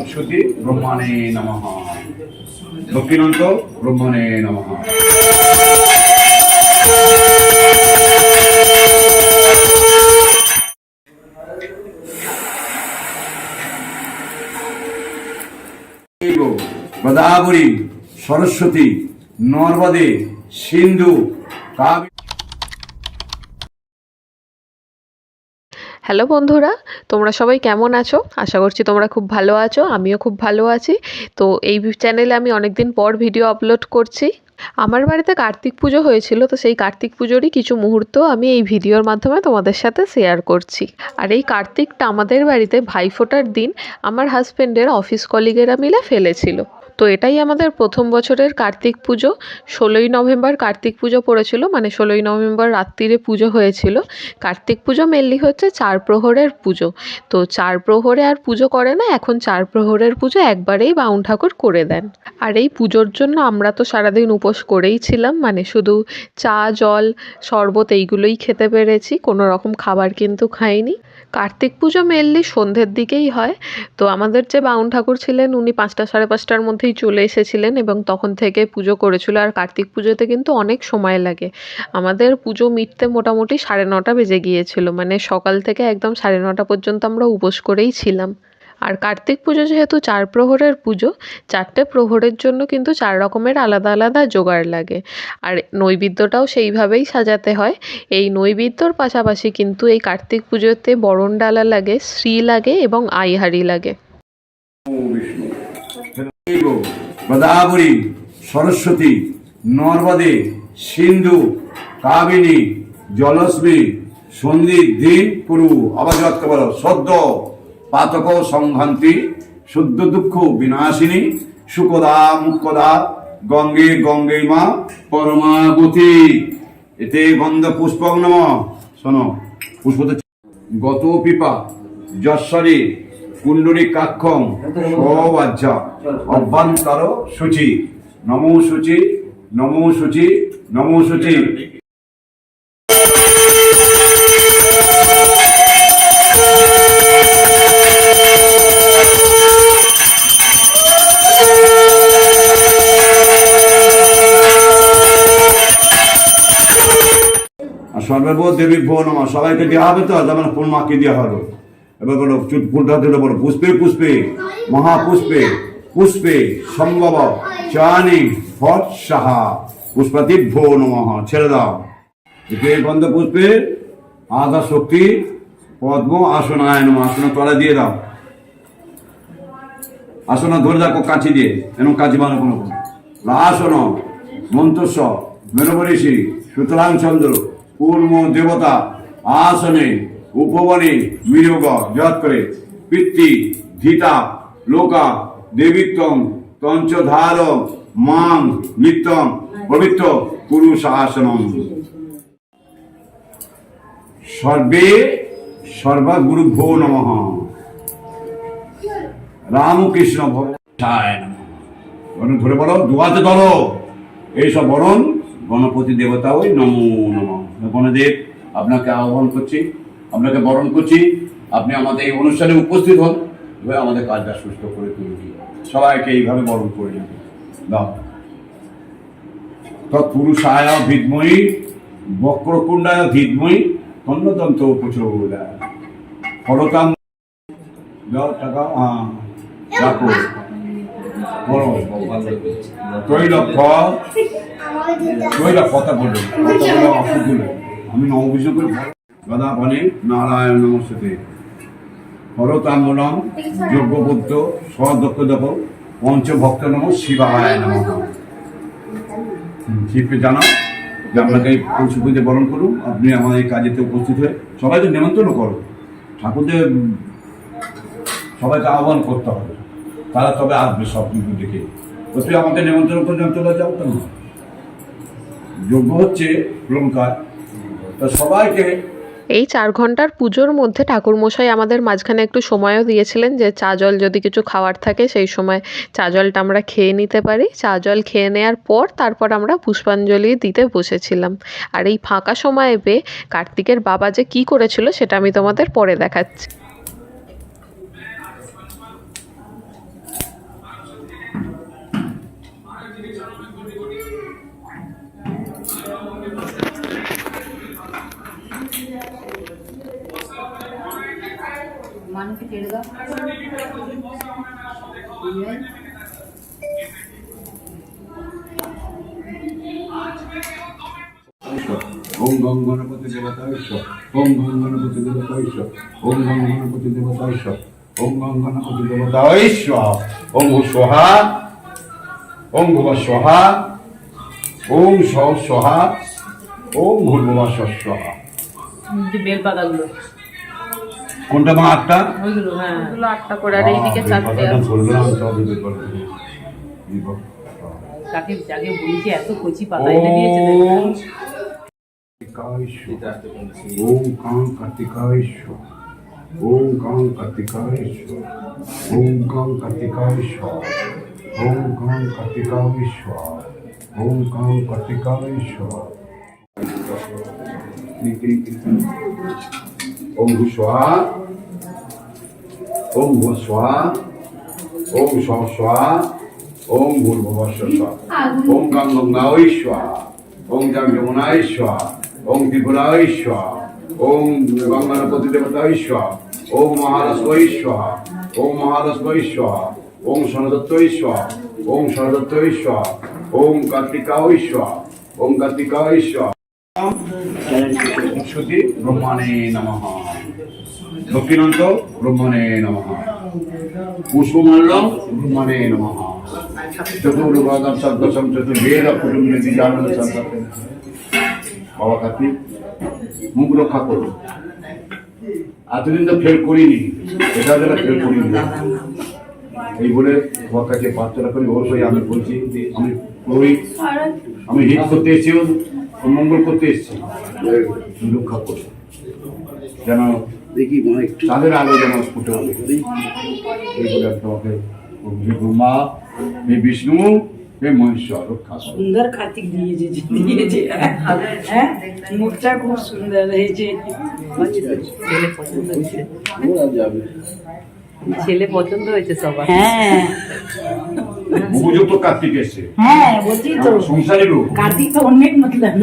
শ্রুতি ব্রহ্মাণে নমঃ। দক্ষিণান্ত ব্রহ্মাণে নমঃ। গোদাবরী, সরস্বতী, নর্মদে, সিন্ধু, কাবেরী। হ্যালো বন্ধুরা, তোমরা সবাই কেমন আছো? আশা করছি তোমরা খুব ভালো আছো। আমিও খুব ভালো আছি। তো এই চ্যানেলে আমি অনেকদিন পর ভিডিও আপলোড করছি। আমার বাড়িতে কার্তিক পুজো হয়েছিল, তো সেই কার্তিক পুজোরই কিছু মুহূর্ত আমি এই ভিডিওর মাধ্যমে তোমাদের সাথে শেয়ার করছি। আর এই কার্তিকটা আমাদের বাড়িতে ভাইফোঁটার দিন আমার হাজব্যান্ডের অফিস কলিগেরা মিলে ফেলেছিল। তো এটাই আমাদের প্রথম বছরের কার্তিক পুজো। 16ই নভেম্বর কার্তিক পুজো পড়েছিল, মানে 16ই নভেম্বর রাত্রিরে পুজো হয়েছিল। কার্তিক পুজো মেনলি হচ্ছে 4 প্রহরের পুজো। তো 4 প্রহরে আর পুজো করে না, এখন 4 প্রহরের পুজো একবারেই বাউন ঠাকুর করে দেন। আর এই পুজোর জন্য আমরা তো সারাদিন উপোস করেই ছিলাম, মানে শুধু চা, জল, শরবত এইগুলোই খেতে পেরেছি, কোনো রকম খাবার কিন্তু খাইনি। কার্তিক পুজো মেনলি সন্ধ্যের দিকেই হয়। তো আমাদের যে বাউন ঠাকুর ছিলেন উনি 5টা সাড়ে 5টার মধ্যেই চলে এসেছিলেন এবং তখন থেকে পুজো করেছিল। আর কার্তিক পুজোতে কিন্তু অনেক সময় লাগে। আমাদের পুজো মিটতে মোটামুটি 9:30 বেজে গিয়েছিল, মানে সকাল থেকে একদম 9:30 পর্যন্ত আমরা উপোস করেই ছিলাম। আর কার্তিক পুজো যেহেতু 4 প্রহরের পুজো, 4টে প্রহরের জন্য কিন্তু 4 রকমের আলাদা আলাদা জোগাড় লাগে। আর নৈবেদ্যটাও সেইভাবেই সাজাতে হয়। এই নৈবেদ্যর পাশাপাশি কিন্তু এই কার্তিক পুজোতে বরণ ডালা লাগে, শ্রী লাগে এবং আইহারি লাগে। গোদাবরী, সরস্বতী, নর্মদে, সিন্ধু, কাবেরী, জলশ্রী, সন্ধির দিন কুরু। আবার যাতে বলো সদ্য পাতক সংঘান্তি, শুদ্ধ দুঃখ বিনাশিনী, সুকদা মুকদা, গঙ্গে গঙ্গে মা পরমাগতি। এতে গন্ধ পুষ্পক নম। শোনো, পুষ্প গত পিপা যশ্বরী কুণ্ডলী কাক্ষম সবাজ্যা অভ্যন্তর শুচি। নমো শুচি, নমো শুচি, নমো শুচি। সর্বভূত দেবী ভো নমঃ। সবাইকে দেওয়া হবে তো, যেমন ফুল মাকে দেওয়া হলো। এবার বলো ফুলটা দিলে বলো পুষ্পে পুষ্পে মহাপুষ্পে পুষ্পে সম্ভব চানি ফট সাহা পুষ্পাতি ভো নমঃ। ছেড়ে দাও। এতে গন্ধ পুষ্পে আধা শক্তি পদ্ম আসনায় নমঃ। আসনা তলা দিয়ে দাও। আসনা ধরে রাখো কাঁচি দিয়ে, এরকম কাঁচি বানো কোনো আসন মন্ত্রস্ব মেরবরিষি সুতরাং চন্দ্র কূর্ম দেবতা আসনে উপবনে বিয়োগ জত করে পিতৃ ধীতা লোকা দেবিত্বম তঞ্চধার মাং নিত্যম পবিত্র পুরুষ আসনম। সর্বে সর্বগুরুভ্যো নমঃ। রামকৃষ্ণ ভগবান ধরে বলো, দুয়াতে ধরো। এইসব বরণ গণপতি দেবতা ওই নমো নমঃ। গণদেব আপনাকে আহ্বান করছি, আপনাকে বরণ করছি। আপনি আমাদের এই অনুষ্ঠানে উপস্থিত হন, এবার আমাদের কাজটা সুস্থ করে তুলুন। সবাইকে এইভাবে বরণ করে নেবে। দাও। তৎপুরুষায় বিদ্ময়ী বক্রকুণ্ডায় ধীমহি তন্নদন্ত প্রচোদয়াৎ। ফলতাম দাও টাকা। রাখো বলো তৈল কথা বলো, আমি নববিষয় গদা বনে নারায়ণ নমস্তে। হরতাম্বলম যজ্ঞবদ্ধ সদক্ষ দপ পঞ্চভক্ত নম শিবায় নমঃ। শিবকে জানাও যে আপনাকে পঞ্চপুজো বরণ করুন। আপনি আমাদের এই কাজেতে উপস্থিত হয়ে সবাইকে নেমন্তন্ন করো। ঠাকুরদের সবাইকে আহ্বান করতে হবে, তারা তবে আসবে সব কিছু দেখে। তো তুই আমাকে নেমন্ত্রণ পর্যন্ত যাও তো না, যোগ্য হচ্ছে লঙ্কার। তো সবাইকে এই 4 ঘন্টার পুজোর মধ্যে ঠাকুরমশাই আমাদের মাঝখানে একটু সময়ও দিয়েছিলেন যে চা জল যদি কিছু খাওয়ার থাকে সেই সময় চা জলটা আমরা খেয়ে নিতে পারি। চা জল খেয়ে নেওয়ার পর তারপর আমরা পুষ্পাঞ্জলি দিতে বসেছিলাম। আর এই ফাঁকা সময়ে পেয়ে কার্তিকের বাবা যে কী করেছিল সেটা আমি তোমাদের পরে দেখাচ্ছি। మనకి తెలుగా ओम गंग गणपति देवतायश्व ओम गंग गणपति देवतायश्व ओम गंग गणपति देवतायश्व ओम गंग गणपति देवतायश्व ओम भू स्वाहा ओम भुव स्वाहा ओम सौ स्वाहा ओम भूर्भुवः स्वाहा বেলপাতাগুলো কোনটা মা আটটা ওইগুলো হ্যাঁ এগুলো 8টা করে আর এইদিকে 4টে আছে। বললাম সব দিতে পারবে কাকে জাগে বলেছি এত কচি পাতা এনে দিয়েছে ओम कां कार्तिकायश्व ओम कां कार्तिकायश्व ओम कां कार्तिकायश्व ओम कां कार्तिकायश्व ओम कां कार्तिकायश्व ओम भू स्वाहा ओम भू स्वाहा ओम स्व स्वाहा ओम भूर्भुवः स्वाहा ओम गं गंगायै स्वाहा ओम जं यमुनायै स्वाहा ओम त्रिपुराय स्वाहा ओम गंगणपति देवताय स्वाहा ओम महालक्ष्मी स्वाहा ओम महालक्ष्मी स्वाहा ओम शरदत्तय स्वाहा ओम शरदत्तय स्वाहा ओम कार्तिकाय स्वाहा ओम कार्तिकाय स्वाहा श्रुति ब्रह्मणे नमः दक्षिणान्त ब्रह्मणे नमः पुष्पमाल्यं ब्रह्मणे नमः चतुर्वेदं सद्दशं चतुर्वेद कुटुम्बिनी जानन्द सद्दशं বাবা কার্তিক মুখ রক্ষা করো এতদিন তো ফেল করিনি এটা যেটা ফেল করিনি এই বলে তোমার কাছে প্রার্থনা করি অবশ্যই আমি বলছি আমি পুরোহিত আমি হিট করতে এসেছি মঙ্গল করতে এসেছি রক্ষা করো যেন দেখি তাদের আলো যেন ফুটে হবে এই বলে তোমাকে ব্রহ্মা হে বিষ্ণু হে মহেশ্বর রক্ষা করো সুন্দর কার্তিক দিয়েছে হ্যাঁ মুখটা খুব সুন্দর হয়েছে ছেলে পছন্দ হয়েছে সবার হ্যাঁ উপযুক্ত কার্তিক এসছে হ্যাঁ বলছি তো সংসারের লোক কার্তিক তো অনেক মতলব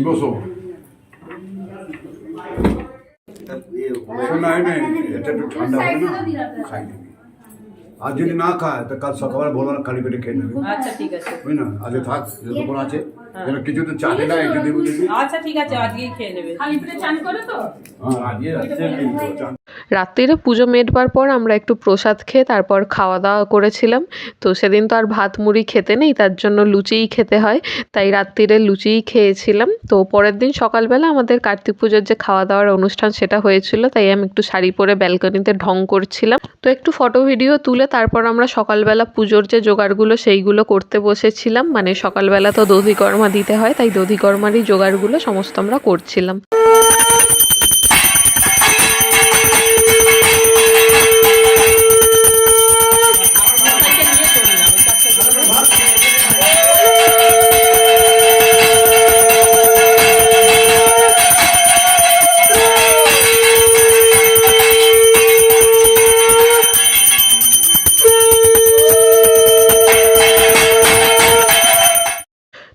বসো শোনা এটা একটু ঠান্ডা হবে না খাই নেবে আর যদি না খায় তো কাল সকালে বলবো না খালি পেটে খেয়ে নেবে আচ্ছা ঠিক আছে বুঝলি না আজকে থাক যতক্ষণ আছে যেন কিছু তো চাটে না এটা দেবো দেখবি আচ্ছা ঠিক আছে আজকেই খেয়ে নেবে খালি পেটে চান করে তো হ্যাঁ আজকে চান রাত্রিরে পুজো মেটবার পর আমরা একটু প্রসাদ খেয়ে তারপর খাওয়া দাওয়া করেছিলাম। তো সেদিন তো আর ভাত মুড়ি খেতে নেই, তার জন্য লুচিই খেতে হয়, তাই রাত্রিরে লুচিই খেয়েছিলাম। তো পরের দিন সকালবেলা আমাদের কার্তিক পুজোর যে খাওয়া দাওয়ার অনুষ্ঠান সেটা হয়েছিল, তাই আমি একটু শাড়ি পরে ব্যালকনিতে ঢং করছিলাম। তো একটু ফটো ভিডিও তুলে তারপর আমরা সকালবেলা পুজোর যে জোগাড়গুলো সেইগুলো করতে বসেছিলাম। মানে সকালবেলা তো দধিকর্মা দিতে হয়, তাই দধিকর্মারই জোগাড়গুলো সমস্ত আমরা করছিলাম।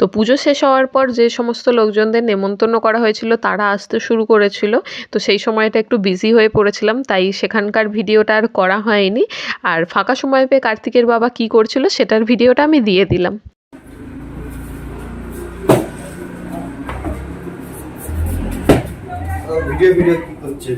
তো পুজো শেষ হওয়ার পর যে সমস্ত লোকজনদের নেমন্তন্ন করা হয়েছিল তারা আসতে শুরু করেছিল। তো সেই সময়টা একটু বিজি হয়ে পড়েছিলাম, তাই সেখানকার ভিডিওটা আর করা হয়নি। আর ফাঁকা সময় পেয়ে কার্তিকের বাবা কি করছিল সেটার ভিডিওটা আমি দিয়ে দিলাম। ভিডিও কি করছে?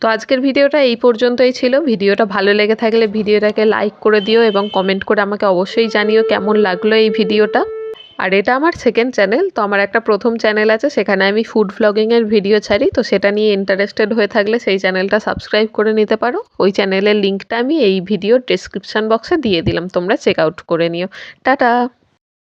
তো আজকের ভিডিওটা এই পর্যন্তই ছিল। ভিডিওটা ভালো লেগে থাকলে ভিডিওটাকে লাইক করে দিও এবং কমেন্ট করে আমাকে অবশ্যই জানিও কেমন লাগলো এই ভিডিওটা। আর এটা আমার সেকেন্ড চ্যানেল। তো আমার একটা প্রথম চ্যানেল আছে, সেখানে আমি ফুড ভ্লগিংয়ের ভিডিও ছাড়ি। তো সেটা নিয়ে ইন্টারেস্টেড হয়ে থাকলে সেই চ্যানেলটা সাবস্ক্রাইব করে নিতে পারো। ওই চ্যানেলের লিঙ্কটা আমি এই ভিডিওর ডেসক্রিপশান বক্সে দিয়ে দিলাম, তোমরা চেক আউট করে নিও। টাটা।